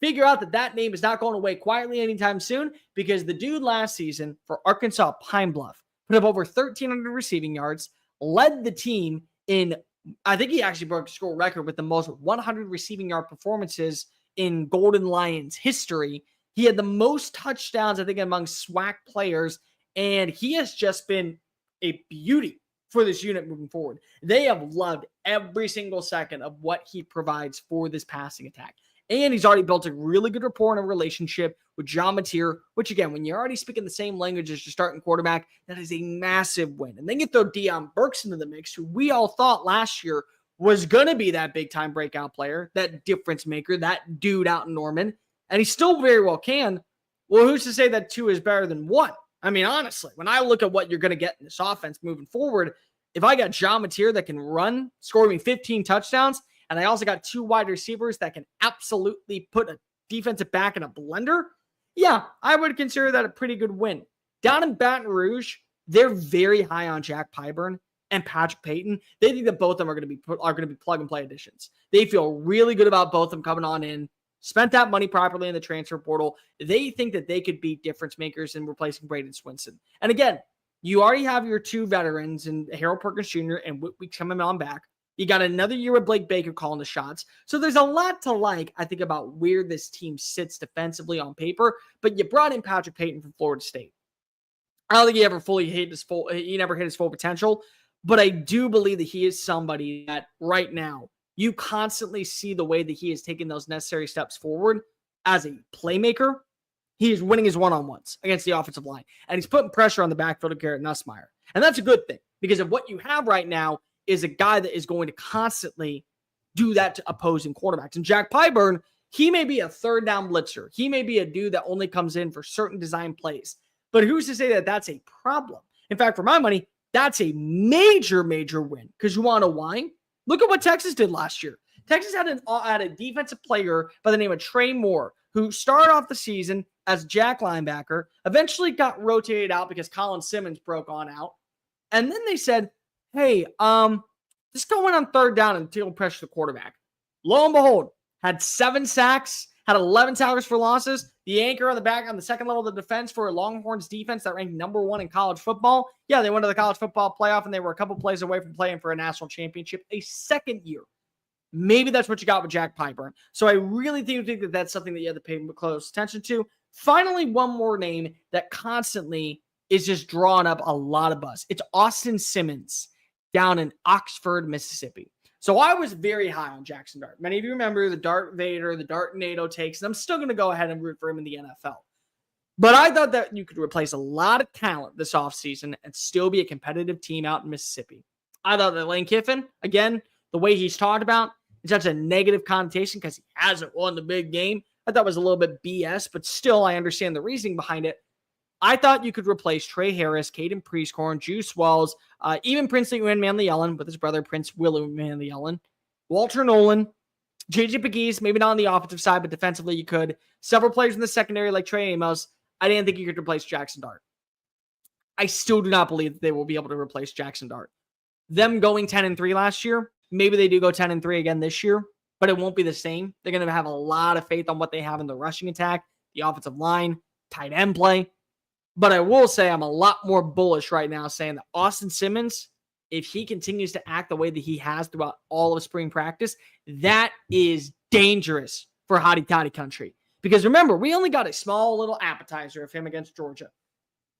figure out that name is not going away quietly anytime soon, because the dude last season for Arkansas Pine Bluff put up over 1,300 receiving yards, led the team in, I think he actually broke a school record with the most 100 receiving yard performances in Golden Lions history. He had the most touchdowns, I think, among SWAC players, and he has just been a beauty for this unit moving forward. They have loved every single second of what he provides for this passing attack. And he's already built a really good rapport and a relationship with John Mateer, which, again, when you're already speaking the same language as your starting quarterback, that is a massive win. And then you throw Deion Burks into the mix, who we all thought last year was going to be that big-time breakout player, that difference maker, that dude out in Norman, and he still very well can. Well, who's to say that 2 is better than 1? I mean, honestly, when I look at what you're going to get in this offense moving forward, if I got John Mateer that can run, score me 15 touchdowns, and I also got 2 wide receivers that can absolutely put a defensive back in a blender, yeah, I would consider that a pretty good win. Down in Baton Rouge, they're very high on Jack Pyburn and Patrick Payton. They think that both of them are going to be plug and play additions. They feel really good about both of them coming on in, spent that money properly in the transfer portal. They think that they could be difference makers in replacing Braden Swinson. And again, you already have your 2 veterans and Harold Perkins Jr. and Whitby coming on back. You got another year with Blake Baker calling the shots. So there's a lot to like, I think, about where this team sits defensively on paper. But you brought in Patrick Payton from Florida State. I don't think he never hit his full potential. But I do believe that he is somebody that right now you constantly see the way that he is taking those necessary steps forward as a playmaker. He is winning his one-on-ones against the offensive line. And he's putting pressure on the backfield of Garrett Nussmeier. And that's a good thing because of what you have right now is a guy that is going to constantly do that to opposing quarterbacks. And Jack Pyburn, he may be a third down blitzer. He may be a dude that only comes in for certain design plays. But who's to say that that's a problem? In fact, for my money, that's a major, major win. Because you want to know why? Look at what Texas did last year. Texas had a defensive player by the name of Trey Moore, who started off the season as Jack linebacker, eventually got rotated out because Colin Simmons broke on out. And then they said, hey, just go in on third down and deal pressure the quarterback. Lo and behold, had 7 sacks, had 11 tackles for losses. The anchor on the back on the second level of the defense for Longhorns defense that ranked number 1 in college football. Yeah, they went to the college football playoff and they were a couple plays away from playing for a national championship a second year. Maybe that's what you got with Jack Pyburn. So I really think that that's something that you have to pay close attention to. Finally, one more name that constantly is just drawing up a lot of buzz. It's Austin Simmons down in Oxford, Mississippi. So I was very high on Jackson Dart. Many of you remember the Dart Vader, the Dart NATO takes, and I'm still going to go ahead and root for him in the NFL. But I thought that you could replace a lot of talent this offseason and still be a competitive team out in Mississippi. I thought that Lane Kiffin, again, the way he's talked about, it's such a negative connotation because he hasn't won the big game. I thought it was a little bit BS, but still I understand the reasoning behind it. I thought you could replace Trey Harris, Caden Prieskorn, Juice Wells, even Prince Manley Ellen with his brother Prince Willow Manley Ellen, Walter Nolan, JJ Pegues, maybe not on the offensive side, but defensively you could. Several players in the secondary like Trey Amos. I didn't think you could replace Jackson Dart. I still do not believe that they will be able to replace Jackson Dart. Them going 10-3 last year, maybe they do go 10-3 again this year, but it won't be the same. They're going to have a lot of faith on what they have in the rushing attack, the offensive line, tight end play. But I will say I'm a lot more bullish right now saying that Austin Simmons, if he continues to act the way that he has throughout all of spring practice, that is dangerous for Hotty Toddy country. Because remember, we only got a small little appetizer of him against Georgia.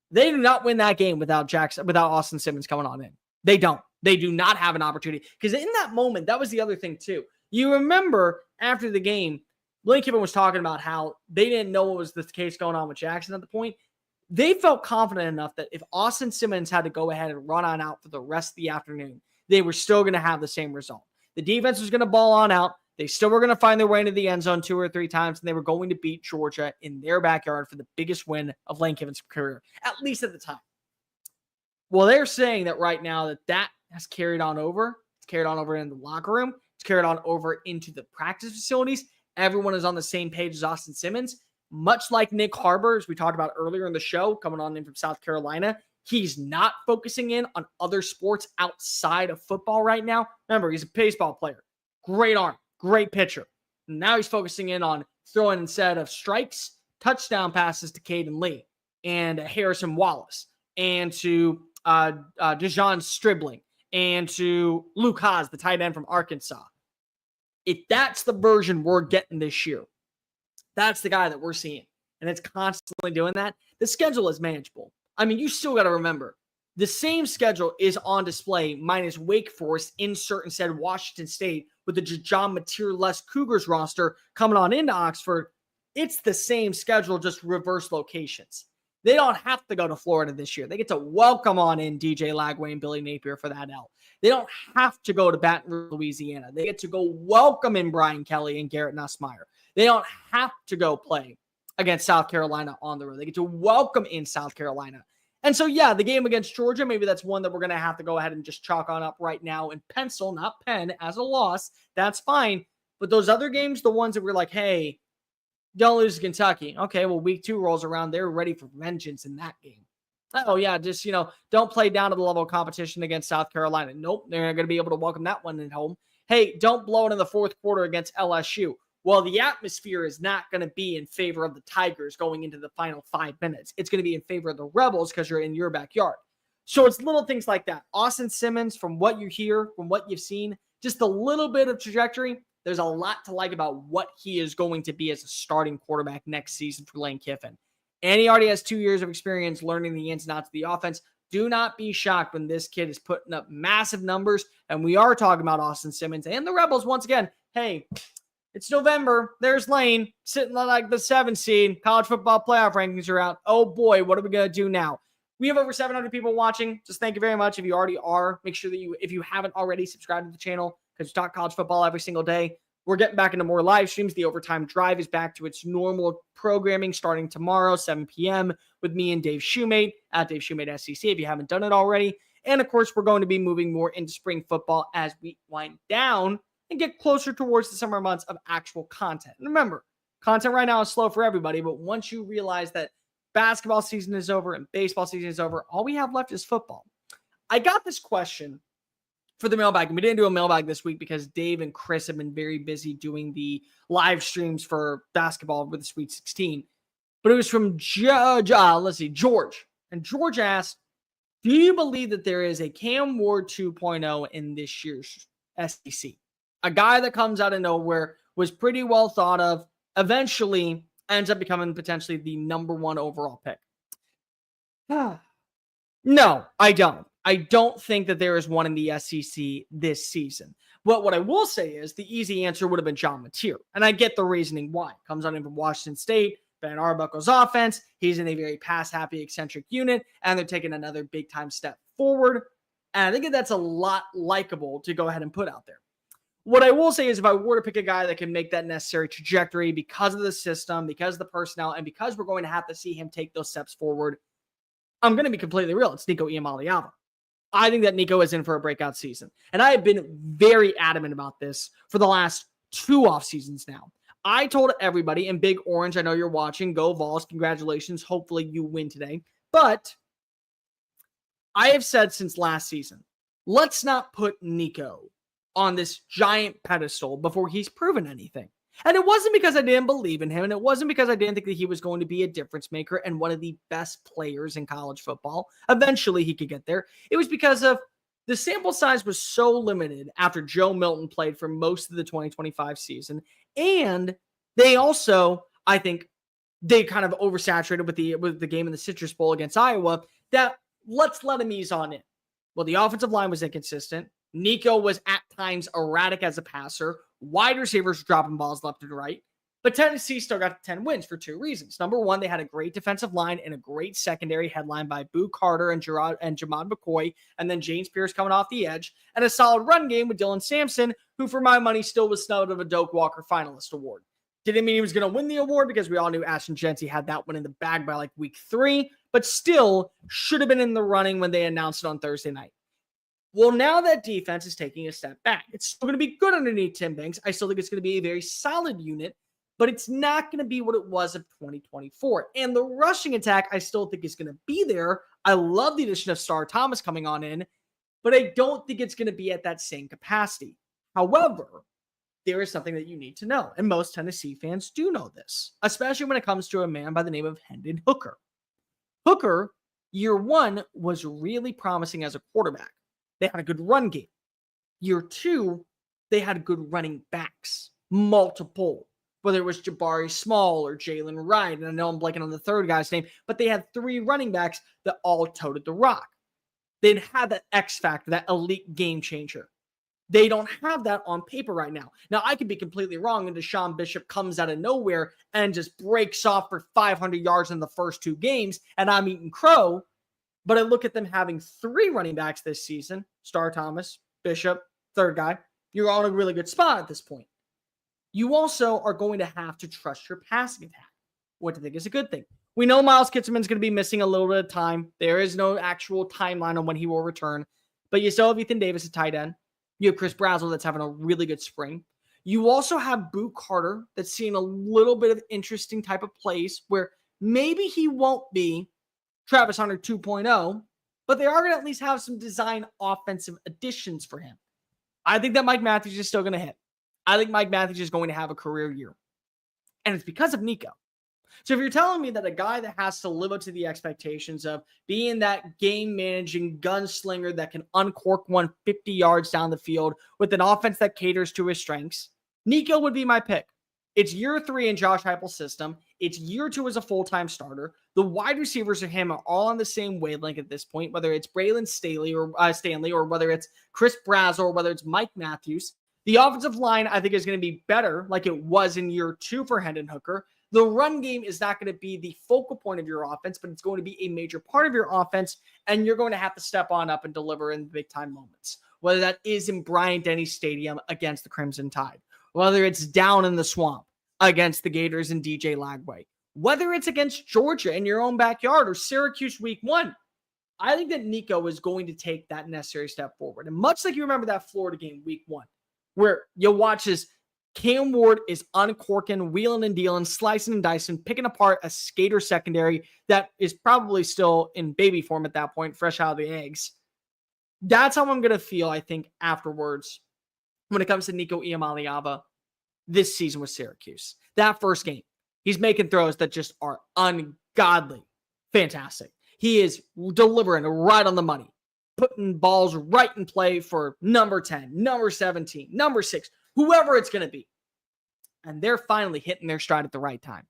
They do not win that game without Austin Simmons coming on in. They don't. They do not have an opportunity. Because in that moment, that was the other thing too. You remember after the game, Lane Kiffin was talking about how they didn't know what was the case going on with Jackson at the point. They felt confident enough that if Austin Simmons had to go ahead and run on out for the rest of the afternoon, they were still going to have the same result. The defense was going to ball on out. They still were going to find their way into the end zone 2 or 3 times, and they were going to beat Georgia in their backyard for the biggest win of Lane Kiffin's career, at least at the time. Well, they're saying that right now that has carried on over. It's carried on over in the locker room. It's carried on over into the practice facilities. Everyone is on the same page as Austin Simmons. Much like Nick Harbor, as we talked about earlier in the show, coming on in from South Carolina, he's not focusing in on other sports outside of football right now. Remember, he's a baseball player. Great arm, great pitcher. Now he's focusing in on throwing instead of strikes, touchdown passes to Caden Lee and Harrison Wallace and to Dejon Stribling and to Luke Haas, the tight end from Arkansas. If that's the version we're getting this year, that's the guy that we're seeing. And it's constantly doing that. The schedule is manageable. I mean, you still got to remember, the same schedule is on display minus Wake Forest, insert instead Washington State with the John Mateer-less Cougars roster coming on into Oxford. It's the same schedule, just reverse locations. They don't have to go to Florida this year. They get to welcome on in DJ Lagway and Billy Napier for that L. They don't have to go to Baton Rouge, Louisiana. They get to go welcome in Brian Kelly and Garrett Nussmeier. They don't have to go play against South Carolina on the road. They get to welcome in South Carolina. And so, yeah, the game against Georgia, maybe that's one that we're going to have to go ahead and just chalk on up right now and pencil, not pen, as a loss. That's fine. But those other games, the ones that we're like, hey, don't lose to Kentucky. Okay, well, week 2 rolls around. They're ready for vengeance in that game. Oh, yeah, just, don't play down to the level of competition against South Carolina. Nope, they're not going to be able to welcome that one at home. Hey, don't blow it in the fourth quarter against LSU. Well, the atmosphere is not going to be in favor of the Tigers going into the final 5 minutes. It's going to be in favor of the Rebels because you're in your backyard. So it's little things like that. Austin Simmons, from what you hear, from what you've seen, just a little bit of trajectory. There's a lot to like about what he is going to be as a starting quarterback next season for Lane Kiffin. And he already has 2 years of experience learning the ins and outs of the offense. Do not be shocked when this kid is putting up massive numbers. And we are talking about Austin Simmons and the Rebels once again. Hey, it's November. There's Lane sitting on like the 7th seed. College football playoff rankings are out. Oh boy, what are we going to do now? We have over 700 people watching. Just thank you very much. If you already are, make sure that if you haven't already, subscribed to the channel because we talk college football every single day. We're getting back into more live streams. The Overtime Drive is back to its normal programming starting tomorrow, 7 p.m. with me and Dave Shoemate at Dave Shoemate SEC if you haven't done it already. And of course, we're going to be moving more into spring football as we wind down and get closer towards the summer months of actual content. And remember, content right now is slow for everybody, but once you realize that basketball season is over and baseball season is over, all we have left is football. I got this question for the mailbag, and we didn't do a mailbag this week because Dave and Chris have been very busy doing the live streams for basketball with the Sweet 16. But it was from George. And George asked, do you believe that there is a Cam Ward 2.0 in this year's SEC? A guy that comes out of nowhere, was pretty well thought of, eventually ends up becoming potentially the number 1 overall pick. No, I don't. I don't think that there is one in the SEC this season. What I will say is the easy answer would have been John Mateer. And I get the reasoning why. Comes on in from Washington State, Ben Arbuckle's offense. He's in a very pass-happy, eccentric unit, and they're taking another big-time step forward. And I think that's a lot likable to go ahead and put out there. What I will say is if I were to pick a guy that can make that necessary trajectory because of the system, because of the personnel, and because we're going to have to see him take those steps forward, I'm going to be completely real. It's Nico Iamaleava. I think that Nico is in for a breakout season. And I have been very adamant about this for the last 2 off seasons now. I told everybody, and Big Orange, I know you're watching, go Vols, congratulations. Hopefully you win today. But I have said since last season, let's not put Nico on this giant pedestal before he's proven anything. And it wasn't because I didn't believe in him, and it wasn't because I didn't think that he was going to be a difference maker and one of the best players in college football. Eventually, he could get there. It was because of the sample size was so limited after Joe Milton played for most of the 2025 season. And they also, I think, they kind of oversaturated with the game in the Citrus Bowl against Iowa that let's let him ease on in. Well, the offensive line was inconsistent. Nico was at times erratic as a passer. Wide receivers dropping balls left and right. But Tennessee still got 10 wins for 2 reasons. Number one, they had a great defensive line and a great secondary headlined by Boo Carter and Jamad McCoy, and then James Pierce coming off the edge, and a solid run game with Dylan Sampson, who for my money still was snubbed of a Doak Walker finalist award. Didn't mean he was going to win the award because we all knew Ashton Genty had that one in the bag by like week 3, but still should have been in the running when they announced it on Thursday night. Well, now that defense is taking a step back. It's still going to be good underneath Tim Banks. I still think it's going to be a very solid unit, but it's not going to be what it was of 2024. And the rushing attack, I still think is going to be there. I love the addition of Star Thomas coming on in, but I don't think it's going to be at that same capacity. However, there is something that you need to know, and most Tennessee fans do know this, especially when it comes to a man by the name of Hendon Hooker. Hooker, year 1, was really promising as a quarterback. They had a good run game. Year 2, they had good running backs, multiple, whether it was Jabari Small or Jalen Wright, and I know I'm blanking on the third guy's name, but they had 3 running backs that all toted the rock. They'd had that X factor, that elite game changer. They don't have that on paper right now. Now, I could be completely wrong, and Deshaun Bishop comes out of nowhere and just breaks off for 500 yards in the first 2 games, and I'm eating crow. But I look at them having 3 running backs this season, Star Thomas, Bishop, third guy. You're on a really good spot at this point. You also are going to have to trust your passing attack, what I think is a good thing. We know Miles Kitselman's going to be missing a little bit of time. There is no actual timeline on when he will return. But you still have Ethan Davis at tight end. You have Chris Brazzell that's having a really good spring. You also have Boo Carter that's seeing a little bit of interesting type of plays where maybe he won't be Travis Hunter 2.0, but they are going to at least have some design offensive additions for him. I think that Mike Matthews is still going to hit. I think Mike Matthews is going to have a career year. And it's because of Nico. So if you're telling me that a guy that has to live up to the expectations of being that game-managing gunslinger that can uncork 150 yards down the field with an offense that caters to his strengths, Nico would be my pick. It's year 3 in Josh Heupel's system. It's year 2 as a full-time starter. The wide receivers of him are all on the same wavelength at this point, whether it's Braylon Stanley or whether it's Chris Brazzell or whether it's Mike Matthews. The offensive line, I think, is going to be better like it was in year 2 for Hendon Hooker. The run game is not going to be the focal point of your offense, but it's going to be a major part of your offense, and you're going to have to step on up and deliver in big-time moments, whether that is in Bryant-Denny Stadium against the Crimson Tide, whether it's down in the swamp against the Gators and DJ Lagway, whether it's against Georgia in your own backyard or Syracuse week 1. I think that Nico is going to take that necessary step forward. And much like you remember that Florida game week 1, where you'll watch as Cam Ward is uncorking, wheeling and dealing, slicing and dicing, picking apart a Skater secondary that is probably still in baby form at that point, fresh out of the eggs. That's how I'm going to feel, I think, afterwards when it comes to Nico Iamaleava this season with Syracuse. That first game, he's making throws that just are ungodly fantastic. He is delivering right on the money, putting balls right in play for number 10, number 17, number 6, whoever it's going to be. And they're finally hitting their stride at the right time.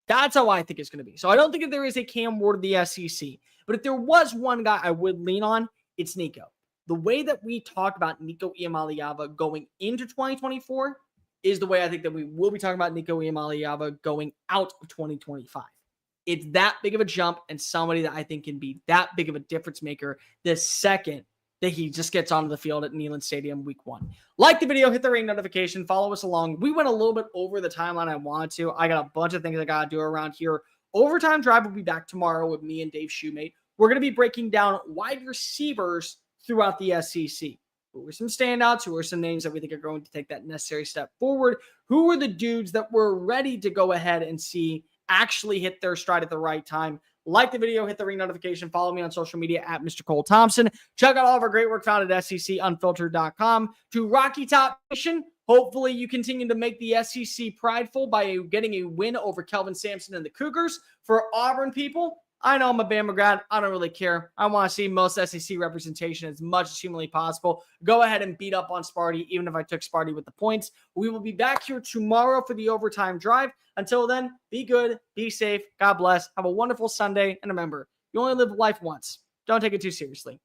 That's how I think it's going to be. So I don't think that there is a Cam Ward of the SEC. But if there was one guy I would lean on, it's Nico. The way that we talk about Nico Iamaleava going into 2024 is the way I think that we will be talking about Nico Iamaleava going out of 2025. It's that big of a jump and somebody that I think can be that big of a difference maker the second that he just gets onto the field at Neyland Stadium week 1. Like the video, hit the ring notification, follow us along. We went a little bit over the timeline I wanted to. I got a bunch of things I got to do around here. Overtime Drive will be back tomorrow with me and Dave Shoemate. We're going to be breaking down wide receivers throughout the SEC. Who are some standouts? Who are some names that we think are going to take that necessary step forward? Who are the dudes that we're ready to go ahead and see actually hit their stride at the right time? Like the video, hit the ring notification, follow me on social media at Mr. Cole Thompson. Check out all of our great work found at secunfiltered.com. To Rocky Top Nation, hopefully you continue to make the SEC prideful by getting a win over Kelvin Sampson and the Cougars. For Auburn people, I know I'm a Bama grad. I don't really care. I want to see most SEC representation as much as humanly possible. Go ahead and beat up on Sparty, even if I took Sparty with the points. We will be back here tomorrow for the Overtime Drive. Until then, be good, be safe, God bless, have a wonderful Sunday, and remember, you only live life once. Don't take it too seriously.